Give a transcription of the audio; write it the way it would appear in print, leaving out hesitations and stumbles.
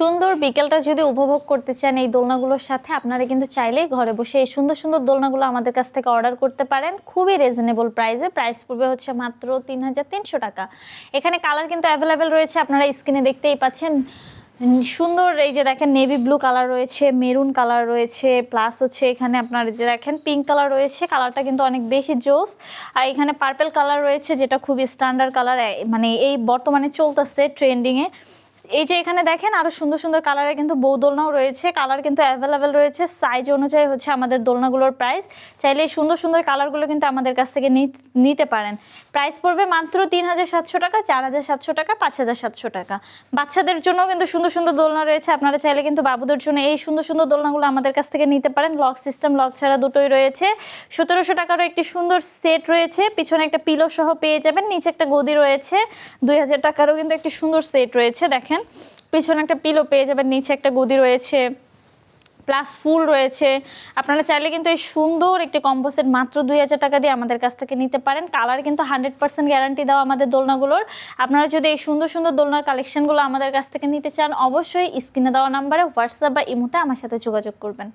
সুন্দর বিকেলটা যদি উপভোগ করতে চান এই দোলনাগুলোর সাথে, আপনারা কিন্তু চাইলেই ঘরে বসে এই সুন্দর সুন্দর দোলনাগুলো আমাদের কাছ থেকে অর্ডার করতে পারেন খুবই রিজনেবল প্রাইসে। প্রাইস পড়বে হচ্ছে মাত্র 3300 টাকা। এখানে কালার কিন্তু অ্যাভেলেবেল রয়েছে, আপনারা স্ক্রিনে দেখতেই পাচ্ছেন। সুন্দর এই যে দেখেন নেভি ব্লু কালার রয়েছে, মেরুন কালার রয়েছে, প্লাস হচ্ছে এখানে আপনারা যে দেখেন পিঙ্ক কালার রয়েছে, কালারটা কিন্তু অনেক বেশি জোস। আর এখানে পার্পল কালার রয়েছে যেটা খুবই স্ট্যান্ডার্ড কালার, মানে এই বর্তমানে চলতেছে ট্রেন্ডিংয়ে। এই যে এখানে দেখেন আরো সুন্দর সুন্দর কালারে কিন্তু বউ দোলনাও রয়েছে, কালার কিন্তু অ্যাভেলেবেল রয়েছে। সাইজ অনুযায়ী হচ্ছে আমাদের দোলনাগুলোর প্রাইস। চাইলে এই সুন্দর সুন্দর কালারগুলো কিন্তু আমাদের কাছ থেকে নিতে পারেন। প্রাইস পড়বে মাত্র 3700 টাকা, 4700 টাকা, 5700 টাকা। বাচ্চাদের জন্য কিন্তু সুন্দর সুন্দর দোলনা রয়েছে, আপনারা চাইলে কিন্তু বাবুদের জন্য এই সুন্দর সুন্দর দোলনাগুলো আমাদের কাছ থেকে নিতে পারেন। লক সিস্টেম, লক ছাড়া দুটোই রয়েছে। 1700 টাকারও একটি সুন্দর সেট রয়েছে, পিছনে একটা পিলো সহ পেয়ে যাবেন, নিচে একটা গদি রয়েছে। 2000 টাকারও কিন্তু একটি সুন্দর সেট রয়েছে, দেখেন পিছনে একটা পিলো পেয়ে যাবেন, নিচে একটা গদি রয়েছে, প্লাস ফুল রয়েছে। আপনারা চাইলে কিন্তু এই সুন্দর একটি কম্বো সেট মাত্র 2000 টাকা দিয়ে আমাদের কাছ থেকে নিতে পারেন। কালার কিন্তু 100% গ্যারান্টি দেওয়া আমাদের দোলনাগুলোর। আপনারা যদি এই সুন্দর সুন্দর দোলনার কালেকশনগুলো আমাদের কাছ থেকে নিতে চান, অবশ্যই স্ক্রিনে দেওয়া নাম্বারে হোয়াটসঅ্যাপ বা ইমোতে আমার সাথে যোগাযোগ করবেন।